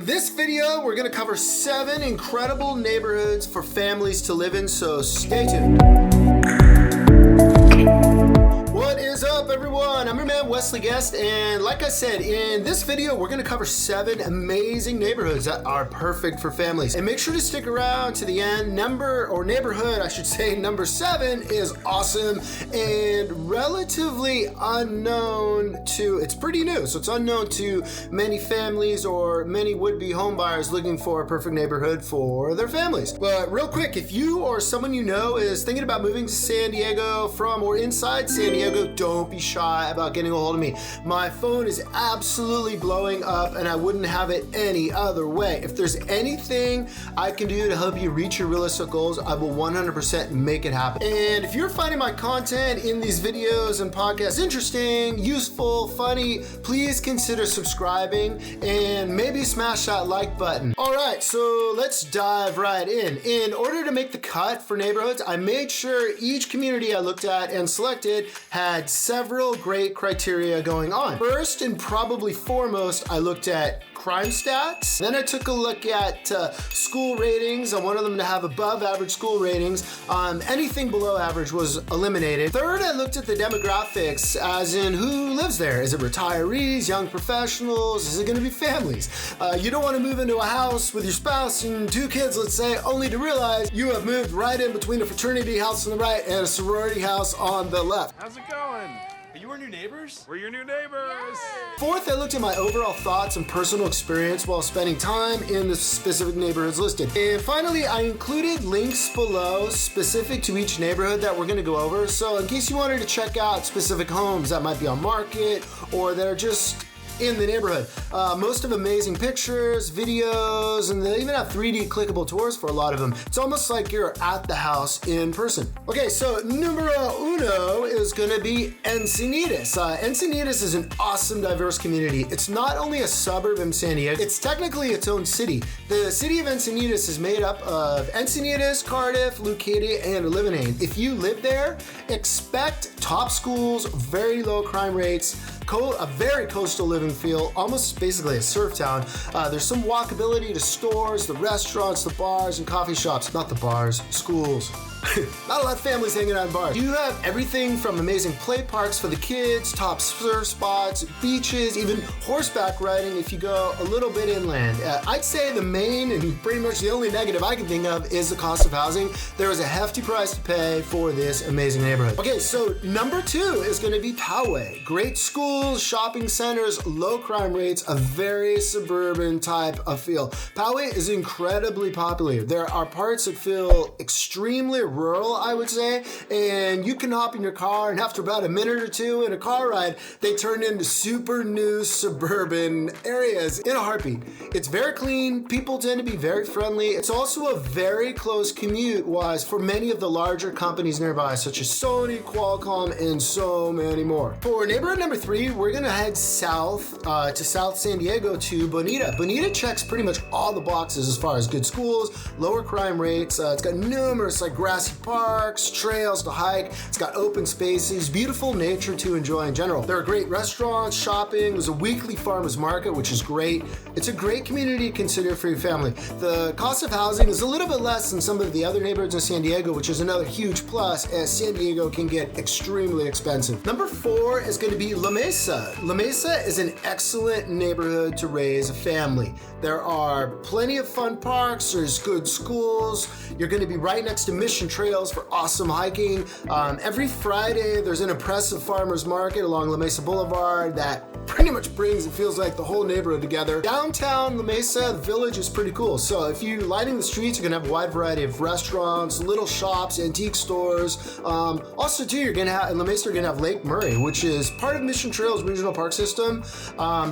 this video, we're gonna cover 7 incredible neighborhoods for families to live in, so stay tuned. What is up, everyone? I'm your man, Wesley Guest, and like I said, in this video, we're gonna cover 7 amazing neighborhoods that are perfect for families. And make sure to stick around to the end. Neighborhood, I should say, number 7 is awesome and relatively unknown to, it's pretty new, so it's unknown to many families or many would-be home buyers looking for a perfect neighborhood for their families. But real quick, if you or someone you know is thinking about moving to San Diego from or inside San Diego, don't be shy about getting a hold of me. My phone is absolutely blowing up and I wouldn't have it any other way. If there's anything I can do to help you reach your real estate goals, I will 100% make it happen. And if you're finding my content in these videos and podcasts interesting, useful, funny, please consider subscribing and maybe smash that like button. All right, so let's dive right in. In order to make the cut for neighborhoods, I made sure each community I looked at and selected had several great criteria going on. First and probably foremost, I looked at crime stats. Then I took a look at school ratings. I wanted them to have above average school ratings. Anything below average was eliminated. Third, I looked at the demographics, as in who lives there. Is it retirees, young professionals? Is it gonna be families? You don't wanna move into a house with your spouse and 2 kids, let's say, only to realize you have moved right in between a fraternity house on the right and a sorority house on the left. How's it going? Are you our new neighbors? We're your new neighbors! Yeah. Fourth, I looked at my overall thoughts and personal experience while spending time in the specific neighborhoods listed. And finally, I included links below specific to each neighborhood that we're gonna go over. So in case you wanted to check out specific homes that might be on market or that are just in the neighborhood. Most of amazing pictures, videos, and they even have 3D clickable tours for a lot of them. It's almost like you're at the house in person. Okay, so numero uno is gonna be Encinitas. Encinitas is an awesome, diverse community. It's not only a suburb in San Diego, it's technically its own city. The city of Encinitas is made up of Encinitas, Cardiff, Lucania, and Liverpool. If you live there, expect top schools, very low crime rates, a very coastal living feel, almost basically a surf town. There's some walkability to stores, the restaurants, the bars, and coffee shops. Not the bars, schools. Not a lot of families hanging out in bars. You have everything from amazing play parks for the kids, top surf spots, beaches, even horseback riding if you go a little bit inland. I'd say the main and pretty much the only negative I can think of is the cost of housing. There is a hefty price to pay for this amazing neighborhood. Okay, so number 2 is gonna be Poway. Great schools, shopping centers, low crime rates, a very suburban type of feel. Poway is incredibly popular. There are parts that feel extremely rural, I would say, and you can hop in your car and after about a minute or 2 in a car ride, they turn into super new suburban areas in a heartbeat. It's very clean, people tend to be very friendly. It's also a very close commute-wise for many of the larger companies nearby, such as Sony, Qualcomm, and so many more. For neighborhood number 3, we're gonna head south to South San Diego to Bonita. Bonita checks pretty much all the boxes as far as good schools, lower crime rates. It's got numerous grassy parks, trails to hike. It's got open spaces, beautiful nature to enjoy in general. There are great restaurants, shopping. There's a weekly farmers market, which is great. It's a great community to consider for your family. The cost of housing is a little bit less than some of the other neighborhoods in San Diego, which is another huge plus, as San Diego can get extremely expensive. Number 4 is going to be La Mesa. La Mesa is an excellent neighborhood to raise a family. There are plenty of fun parks, there's good schools. You're going to be right next to Mission Trails for awesome hiking. Every Friday, there's an impressive farmer's market along La Mesa Boulevard that pretty much brings, it feels like, the whole neighborhood together. Downtown La Mesa, the village is pretty cool. So if you're lining the streets, you're gonna have a wide variety of restaurants, little shops, antique stores. Also too, you're gonna have, in La Mesa, you're gonna have Lake Murray, which is part of Mission Trails Regional Park System.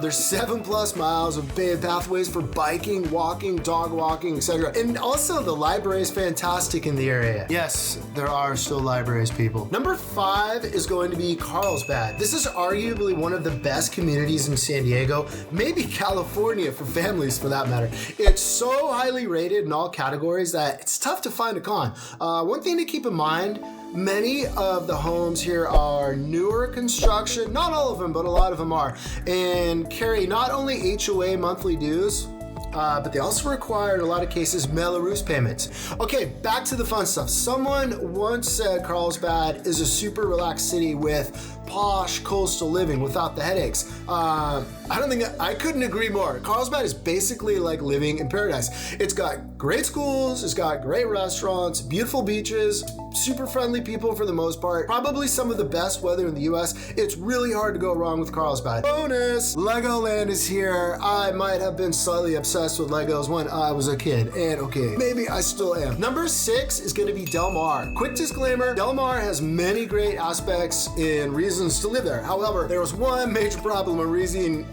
There's 7+ miles of paved pathways for biking, walking, dog walking, etc. And also the library is fantastic in the area. Yes, there are still libraries, people. Number 5 is going to be Carlsbad. This is arguably one of the best communities in San Diego, maybe California for families for that matter. It's so highly rated in all categories that it's tough to find a con. One thing to keep in mind, many of the homes here are newer construction, not all of them, but a lot of them are, and carry not only HOA monthly dues, but they also require, in a lot of cases, Belarus payments. Okay, back to the fun stuff. Someone once said Carlsbad is a super relaxed city with posh coastal living without the headaches. I couldn't agree more. Carlsbad is basically like living in paradise. It's got great schools, it's got great restaurants, beautiful beaches, super friendly people for the most part, probably some of the best weather in the US. It's really hard to go wrong with Carlsbad. Bonus! Legoland is here. I might have been slightly obsessed with Legos when I was a kid, and okay, maybe I still am. Number 6 is gonna be Del Mar. Quick disclaimer, Del Mar has many great aspects and reasons to live there. However, there was one major problem, a reason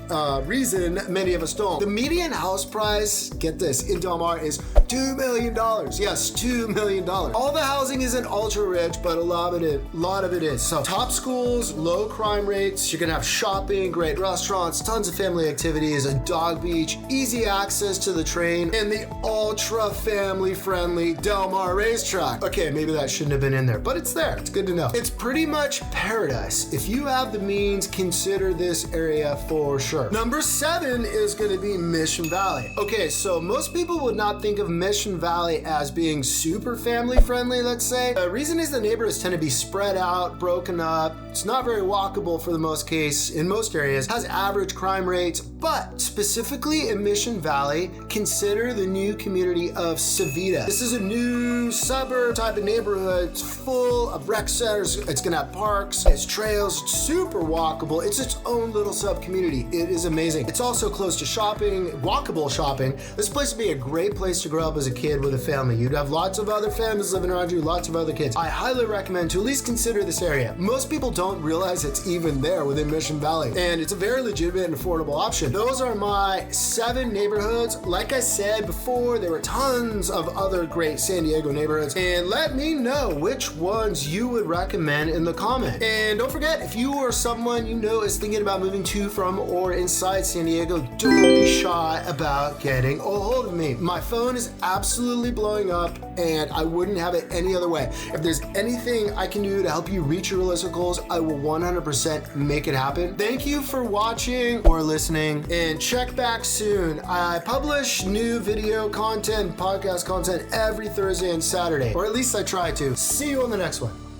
many of us don't. The median house price, get this, in Del Mar is $2 million. Yes, $2 million. All the housing isn't ultra rich, but a lot of it is. So top schools, low crime rates, you're gonna have shopping, great restaurants, tons of family activities, a dog beach, easy access to the train, and the ultra family friendly Del Mar racetrack. Okay, maybe that shouldn't have been in there, but it's there. It's good to know. It's pretty much paradise. If you have the means, consider this area for sure. Number 7 is gonna be Mission Valley. Okay, so most people would not think of Mission Valley as being super family friendly, let's say. The reason is the neighborhoods tend to be spread out, broken up. It's not very walkable for the most case in most areas, has average crime rates, but specifically in Mission Valley, consider the new community of Savita. This is a new suburb type of neighborhood. It's full of rec centers. It's gonna have parks, it's trails, it's super walkable. It's its own little sub community. It is amazing. It's also close to shopping, walkable shopping. This place would be a great place to grow up as a kid with a family. You'd have lots of other families living around you, lots of other kids. I highly recommend to at least consider this area. Most people don't realize it's even there within Mission Valley, and it's a very legitimate and affordable option. Those are my 7 neighborhoods. Like I said before, there were tons of other great San Diego neighborhoods, and let me know which ones you would recommend in the comment. And don't forget, if you or someone you know is thinking about moving to, from, or inside San Diego, don't be shy about getting a hold of me. My phone is absolutely blowing up, and I wouldn't have it any other way. If there's anything I can do to help you reach your realistic goals, I will 100% make it happen. Thank you for watching or listening, and check back soon. I publish new video content, podcast content every Thursday and Saturday, or at least I try to. See you on the next one.